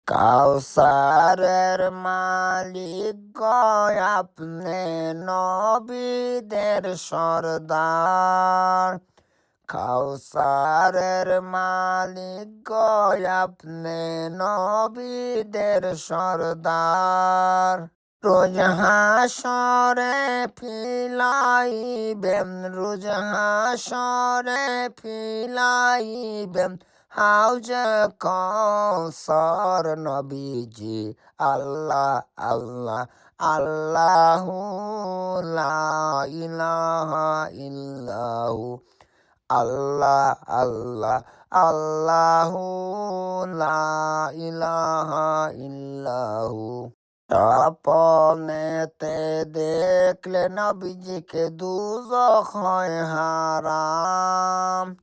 কাউসারের মালিক গয় আপনি নবীদের সরদার। কাউসারের মালিক গয় আপনি নবীদের সরদার। রোজ হাসরে ফিলাইবেন, রোজ হাসরে ফিলাইবেন হাউজে কৌসর নবীজি। আল্লাহ আল্লাহ আল্লাহু লা ইলাহা ইল্লাহু। আল্লাহ আল্লাহ আল্লাহু লা ইলাহা ইল্লাহু। স্বপনেতে দেখলে নবীজিকে দুজখ হয় হারাম।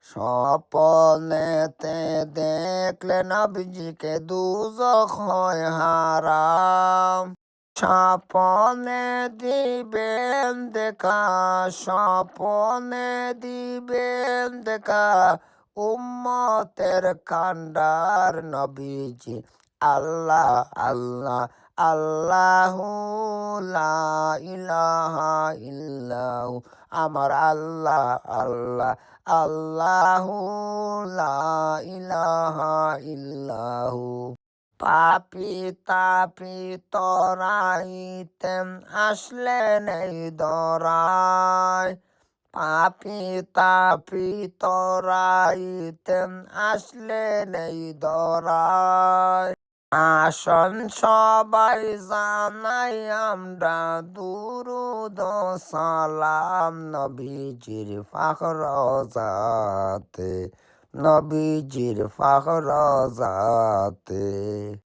স্বপনেতে দেখলে নবীজিকে দুজখ হয় হারাম। স্বপনে দিবেন দেখা, স্বপনে দিবেন দেখা উম্মতের কান্ডার নবীজি। আল্লাহ আল্লাহ আল্লাহু লা ইলাহা ইল্লাহু। আমার আল্লাহ আল্লাহ আল্লাহু লা ইলাহা ইল্লাহু। পাপি তাপি তরাইতেন আসলেন এই দরায়। পাপি তাপি তরাইতেন আসলেন এই দরায়। আসন সবাই জানাই আমরা দুরুদ সালাম নবীজির ফাখরজাতে, নবীজির ফাখরজাতে।